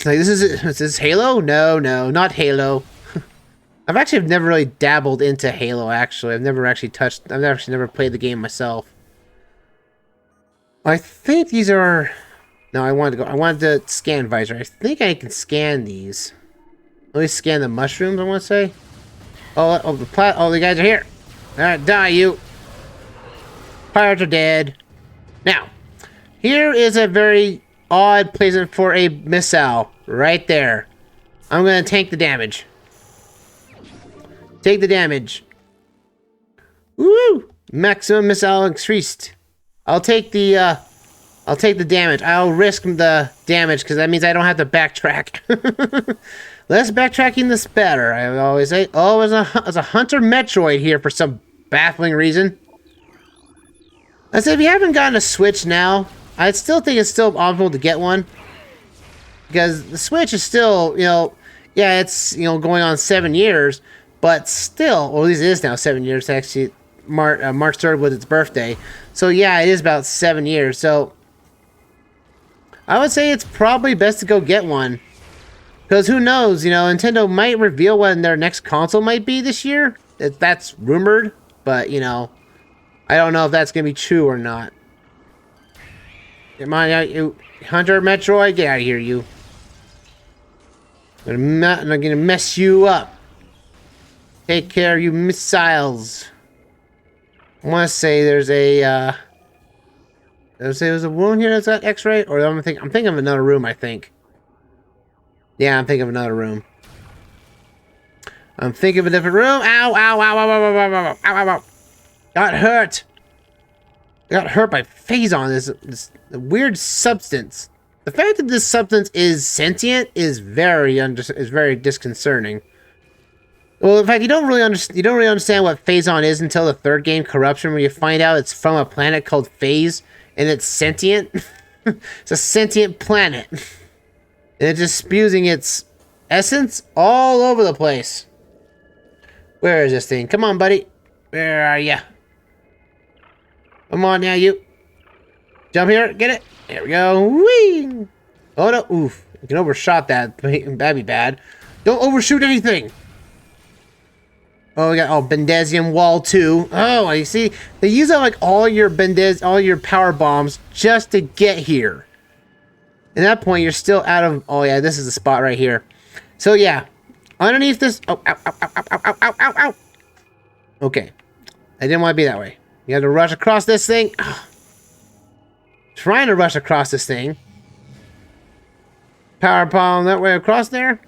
Like, is this Halo? No, not Halo. I've actually never really dabbled into Halo, actually. I've never played the game myself. I think these are... No, I wanted to scan visor. I think I can scan these. Let me scan the mushrooms, I want to say. Oh, the guys are here. Alright, die, you. Pirates are dead. Now, here is a very odd placement for a missile. Right there. I'm gonna tank the damage. Take the damage. Woo! Maximum missile increased. I'll take the damage. I'll risk the damage because that means I don't have to backtrack. Less backtracking, the better. I always say. Oh, there's a Hunter Metroid here for some baffling reason. I said if you haven't gotten a Switch now, I still think it's still optimal to get one. Because the Switch is still, yeah, it's, going on 7 years, but still, well, at least it is now 7 years, actually, March 3rd was its birthday. So, yeah, it is about 7 years. So, I would say it's probably best to go get one. Because who knows, Nintendo might reveal when their next console might be this year. That's rumored, but, I don't know if that's going to be true or not. Come on, you Hunter Metroid, get out of here, you. I'm gonna mess you up. Take care, you missiles. I want to say there's a. There's a room here that's got X-ray, or I'm thinking of another room. I think. Yeah, I'm thinking of another room. I'm thinking of a different room. Ow! Ow! Ow! Ow! Ow! Ow! Ow! Ow! Ow! Ow! Got hurt. I got hurt by Phazon. This weird substance. The fact that this substance is sentient is very disconcerting. Well, in fact, you don't really understand what Phazon is until the third game, Corruption, where you find out it's from a planet called Phase, and it's sentient. It's a sentient planet, and it's just spewing its essence all over the place. Where is this thing? Come on, buddy. Where are ya? Come on now, you. Jump here. Get it. There we go. Whee! Oh, no. Oof. You can overshot that. That'd be bad. Don't overshoot anything. Oh, we got Bendezium Wall 2. Oh, you see? They use up like all your power bombs just to get here. At that point, you're still out of... Oh, yeah. This is the spot right here. So, yeah. Underneath this... Oh, ow, ow, ow, ow, ow, ow, ow, ow. Okay. I didn't want to be that way. You have to rush across this thing. Trying to rush across this thing. Power bomb that way across there.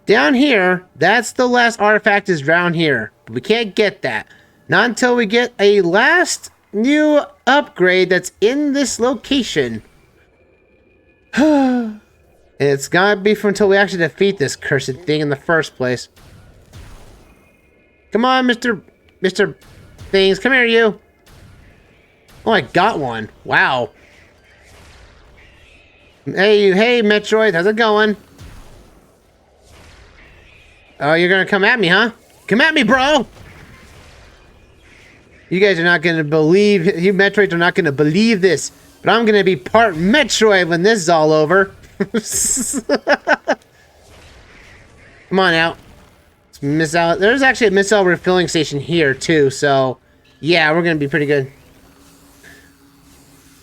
Down here, that's the last artifact is down here. But we can't get that. Not until we get a last new upgrade that's in this location. And it's gotta be until we actually defeat this cursed thing in the first place. Come on, Mr. Things. Come here, you. Oh, I got one. Wow. Hey, Metroid. How's it going? Oh, you're gonna come at me, huh? Come at me, bro! You guys are not gonna believe... You Metroids are not gonna believe this. But I'm gonna be part Metroid when this is all over. Come on out. Missile. There's actually a missile refilling station here, too. So, yeah, we're gonna be pretty good.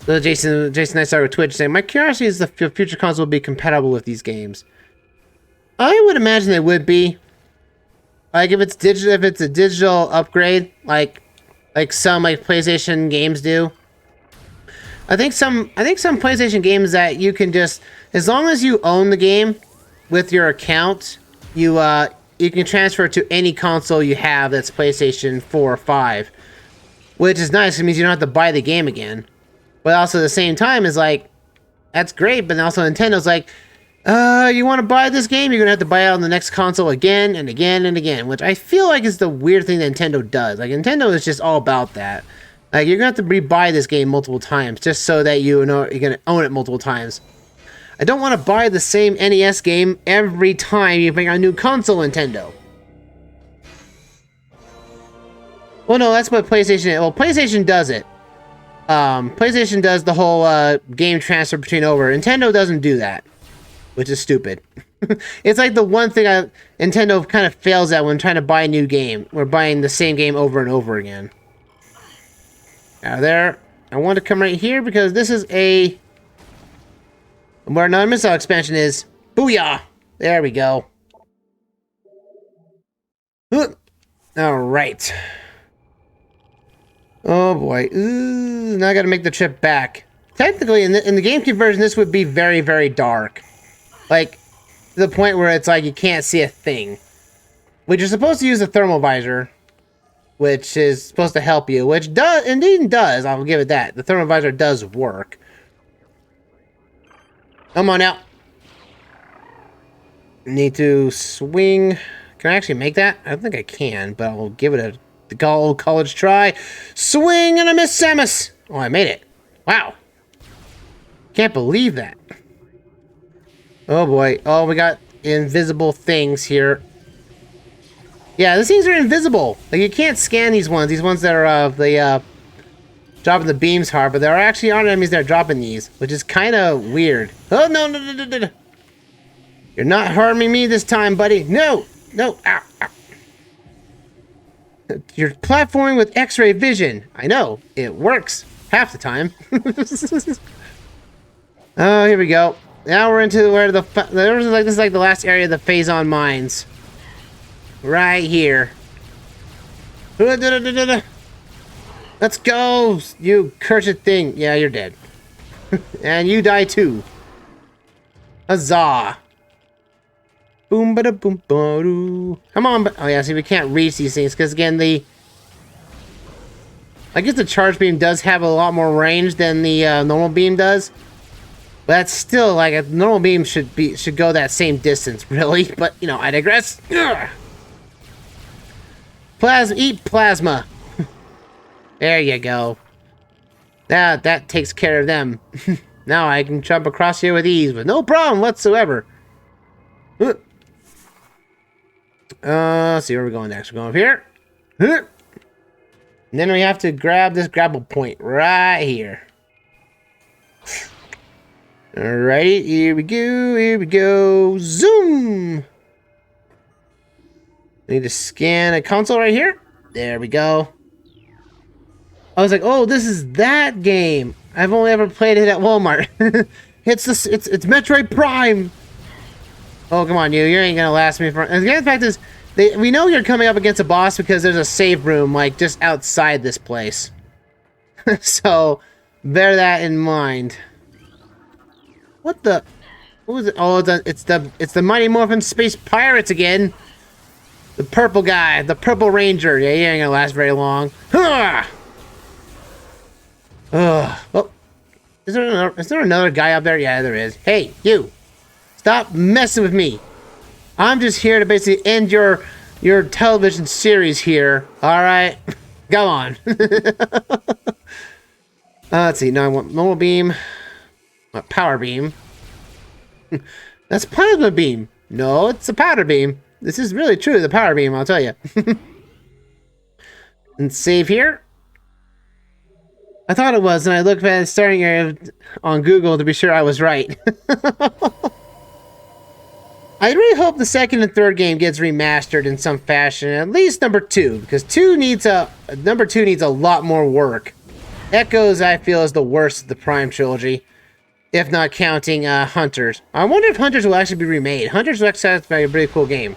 So Jason I saw with Twitch saying, my curiosity is the future console will be compatible with these games. I would imagine it would be. Like if it's a digital upgrade, like some PlayStation games do. I think some PlayStation games that you can just, as long as you own the game with your account, you can transfer it to any console you have that's PlayStation 4 or 5, which is nice. It means you don't have to buy the game again. But also at the same time is like, that's great. But also Nintendo's like, you want to buy this game? You're gonna have to buy it on the next console again and again and again, which I feel like is the weird thing that Nintendo does. Like Nintendo is just all about that. Like you're gonna have to rebuy this game multiple times just so that you know you're gonna own it multiple times. I don't want to buy the same NES game every time you bring a new console, Nintendo. Well, no, that's what PlayStation. Well, PlayStation does it. PlayStation does the whole game transfer between over. Nintendo doesn't do that, which is stupid. It's like the one thing Nintendo kind of fails at when trying to buy a new game. We're buying the same game over and over again. Now there, I want to come right here because this is where another missile expansion is. Booyah! There we go. All right. Oh boy. Ooh, now I gotta make the trip back. Technically, in the GameCube version, this would be very, very dark. Like, to the point where it's like you can't see a thing. Which you're supposed to use a thermal visor, which is supposed to help you, which indeed does, I'll give it that. The thermal visor does work. Come on out. Need to swing. Can I actually make that? I don't think I can, but I'll give it the old college try. Swing and a miss, Samus! Oh, I made it. Wow. Can't believe that. Oh boy. Oh, we got invisible things here. Yeah, these things are invisible. Like, you can't scan these ones. These ones that are, dropping the beams hard, but there are actually enemies that are dropping these, which is kind of weird. Oh, no, no, no, no, no. You're not harming me this time, buddy. No, no, ow, ow. You're platforming with X-ray vision. I know, it works half the time. Oh, here we go. Now we're into where this is like the last area of the Phazon mines. Right here. Let's go, you cursed thing. Yeah, you're dead. And you die too. Huzzah. Boom, bada, boom, ba-doo. Come on, oh yeah, see, we can't reach these things, because again, I guess the charge beam does have a lot more range than the normal beam does. But that's still, like, a normal beam should go that same distance, really. But, you know, I digress. Ugh. Eat plasma. There you go. That takes care of them. Now I can jump across here with ease with no problem whatsoever. See where we're going next. We're going up here. And then we have to grab this grapple point right here. Alrighty, here we go. Here we go. Zoom. I need to scan a console right here. There we go. I was like, oh, this is that game. I've only ever played it at Walmart. It's Metroid Prime. Oh, come on, you ain't gonna last me for. And the fact is, we know you're coming up against a boss because there's a save room like just outside this place. So bear that in mind. What the? What was it? Oh, it's the Mighty Morphin Space Pirates again. The purple guy, the purple ranger. Yeah, he ain't gonna last very long. Well, is there another guy up there? Yeah, there is. Hey, you! Stop messing with me. I'm just here to basically end your television series here. All right, go on. Let's see. Now I want normal beam. Power beam. That's plasma beam. No, it's a powder beam. This is really true, the power beam, I'll tell you. And save here. I thought it was, and I looked at the starting area on Google to be sure I was right. I really hope the second and third game gets remastered in some fashion, at least number 2, because number 2 needs a lot more work. Echoes, I feel, is the worst of the Prime trilogy, if not counting Hunters. I wonder if Hunters will actually be remade. Hunters will actually be a pretty cool game.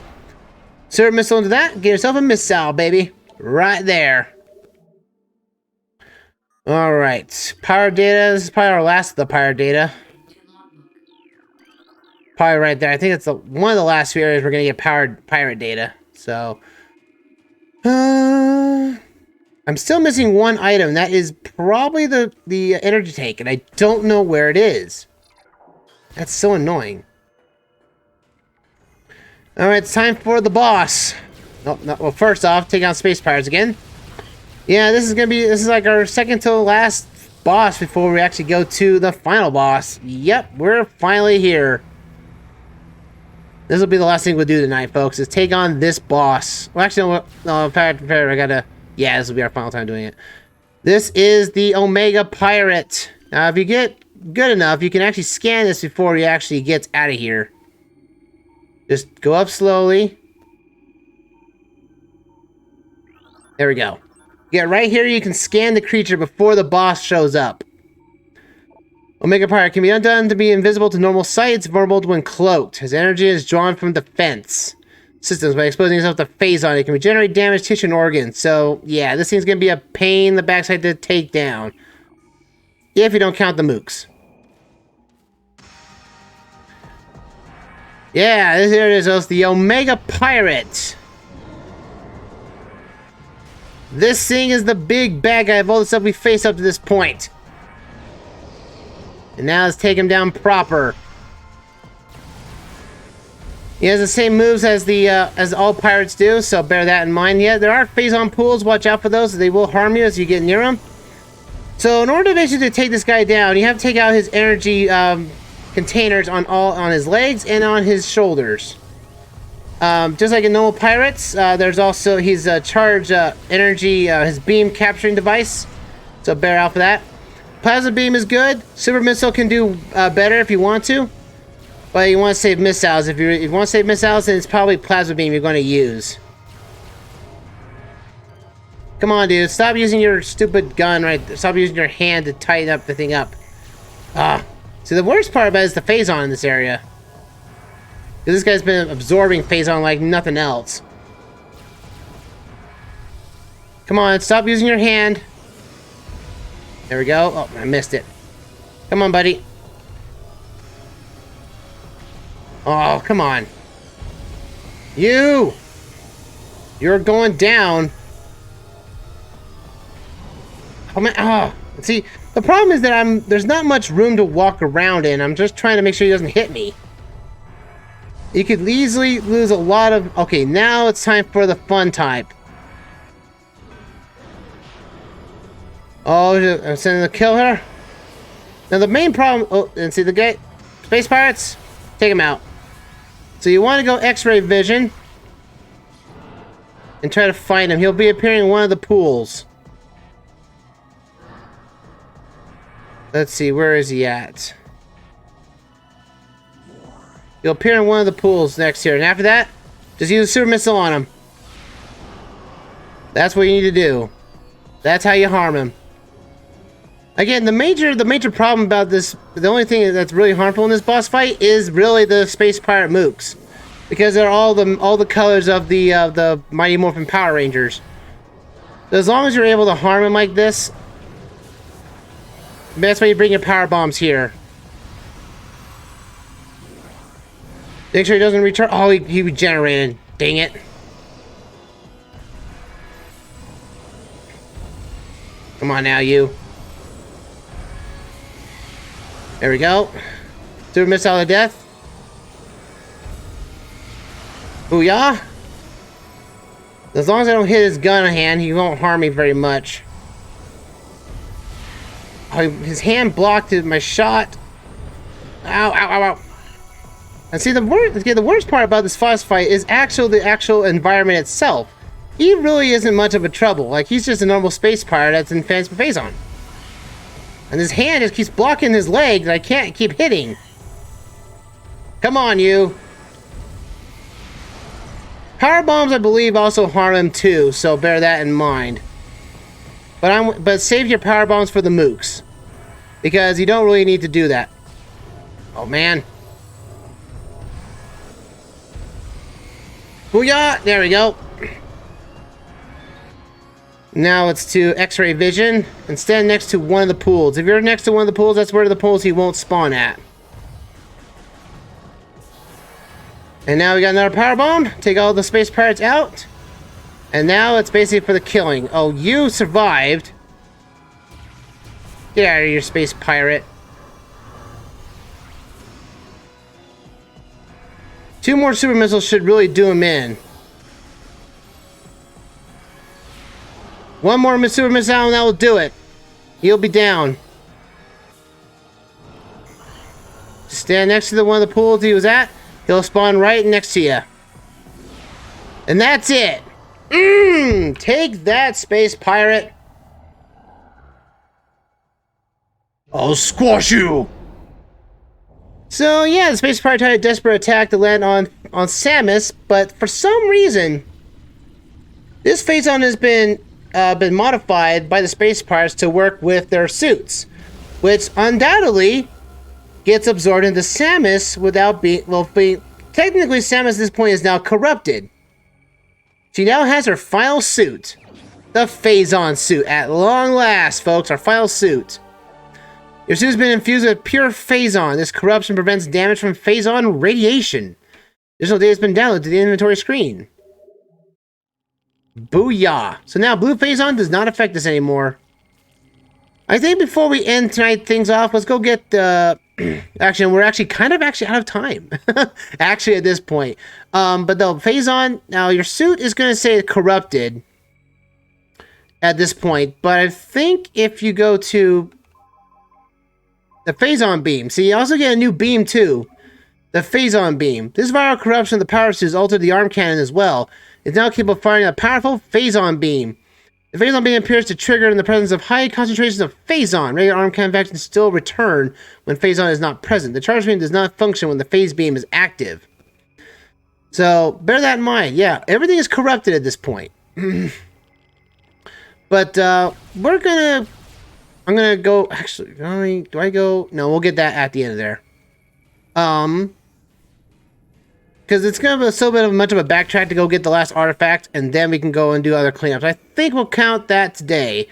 Insert a missile into that, get yourself a missile, baby. Right there. Alright, power data. This is probably our last of the power data. Probably right there. I think it's one of the last few areas we're going to get pirate data. So, I'm still missing one item. That is probably the energy tank, and I don't know where it is. That's so annoying. Alright, it's time for the boss. Oh, no, well, first off, take on Space Pirates again. Yeah, this is like our second to last boss before we actually go to the final boss. Yep, we're finally here. This will be the last thing we'll do tonight, folks, is take on this boss. Well, actually, no, I gotta Yeah, this will be our final time doing it. This is the Omega Pirate. Now, if you get good enough, you can actually scan this before he actually gets out of here. Just go up slowly. There we go. Yeah, right here you can scan the creature before the boss shows up. Omega Pirate can be undone to be invisible to normal sight. It's vulnerable when cloaked. His energy is drawn from defense systems. By exposing himself to Phazon, it can regenerate damaged tissue and organs. So, yeah, this thing's going to be a pain in the backside to take down. If you don't count the mooks. Yeah, here it is. It's the Omega Pirate. This thing is the big bad guy of all the stuff we faced up to this point. And now let's take him down proper. He has the same moves as as all pirates do, so bear that in mind. Yeah, there are Phazon pools. Watch out for those. They will harm you as you get near them. So in order basically to take this guy down, you have to take out his energy containers on his legs and on his shoulders. Just like in normal pirates, there's also his charge energy, his beam capturing device. So bear out for that. Plasma beam is good. Super missile can do better if you want to, but you want to save missiles. If you want to save missiles, then it's probably plasma beam you're going to use. Come on, dude! Stop using your stupid gun right there. Stop using your hand to tighten up the thing up. See, the worst part about it is the Phazon in this area. Because this guy's been absorbing Phazon like nothing else. Come on, stop using your hand. There we go. Oh, I missed it. Come on, buddy. Oh, come on. You're going down. Oh, man. Oh, see, the problem is that there's not much room to walk around in. I'm just trying to make sure he doesn't hit me. You could easily lose a lot of... Okay, now it's time for the fun type. Oh, I'm sending to kill her. Now the main problem... Oh, and see the guy... Space pirates? Take him out. So you want to go X-ray vision. And try to find him. He'll be appearing in one of the pools. Let's see, where is he at? He'll appear in one of the pools next here. And after that, just use a super missile on him. That's what you need to do. That's how you harm him. Again, the major problem about this, the only thing that's really harmful in this boss fight is really the Space Pirate mooks. Because they're all the colors of the Mighty Morphin Power Rangers. So as long as you're able to harm him like this, that's why you bring your power bombs here. Make sure he doesn't return. Oh, he regenerated. Dang it. Come on now, you. There we go. Super missile of death. Booyah. As long as I don't hit his gun hand, he won't harm me very much. Oh, his hand blocked my shot. Ow, ow, ow, ow. And see, the worst part about this boss fight is the actual environment itself. He really isn't much of a trouble. Like, he's just a normal space pirate that's in Phazon. And his hand just keeps blocking his leg that I can't keep hitting. Come on, you. Power bombs, I believe, also harm him too, so bear that in mind. But save your power bombs for the mooks, because you don't really need to do that. Oh man. Booyah! There we go. Now it's to X-ray vision and stand next to one of the pools. If you're next to one of the pools, that's where the pools he won't spawn at. And now we got another power bomb. Take all the space pirates out. And now it's basically for the killing. Oh, you survived. Get out of here, space pirate. 2 more super missiles should really do him in. 1 more super missile and that will do it. He'll be down. Stand next to one of the pools he was at. He'll spawn right next to you. And that's it. Take that, space pirate. I'll squash you. So yeah, the space pirate tried a desperate attack to land on Samus, but for some reason, this Phazon has been modified by the space pirates to work with their suits, which undoubtedly gets absorbed into Samus without being technically Samus at this point is now corrupted. She now has her final suit, the Phazon suit. At long last, folks, our final suit. Your suit has been infused with pure Phazon. This corruption prevents damage from Phazon radiation. Additional data has been downloaded to the inventory screen. Booyah. So now blue Phazon does not affect us anymore. I think before we end tonight things off, let's go get actually, we're actually kind of out of time. Actually, at this point. But the Phazon, now your suit is going to say corrupted at this point. But I think if you go to the Phazon beam, see, you also get a new beam too. The Phazon beam. This viral corruption of the power suit has altered the arm cannon as well. It's now capable of firing a powerful Phazon beam. The Phazon beam appears to trigger in the presence of high concentrations of Phazon. Regular arm cannon vacuums still return when Phazon is not present. The charge beam does not function when the phase beam is active. So, bear that in mind. Yeah, everything is corrupted at this point. But, I'm gonna go, actually, do I go? No, we'll get that at the end of there. Because it's going to be so much of a backtrack to go get the last artifact, and then we can go and do other cleanups. I think we'll count that today.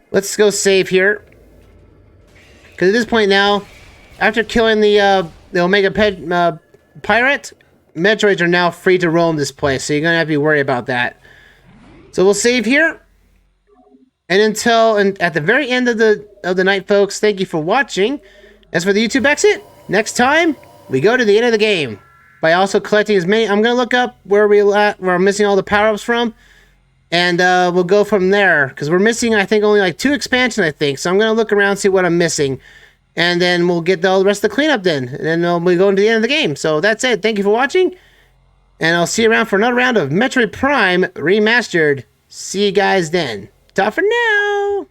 Let's go save here. Because at this point now, after killing the Omega Pirate, Metroids are now free to roam this place, so you're going to have to be worried about that. So we'll save here. And at the very end of the night, folks, thank you for watching. As for the YouTube exit, next time, we go to the end of the game. By also collecting as many, I'm going to look up where we're missing all the power-ups from, and we'll go from there, because we're missing, I think, only like 2 expansions, I think, so I'm going to look around, see what I'm missing, and then we'll get all the rest of the cleanup then, and then we'll go into the end of the game. So that's it, thank you for watching, and I'll see you around for another round of Metroid Prime Remastered. See you guys then. Ta for now!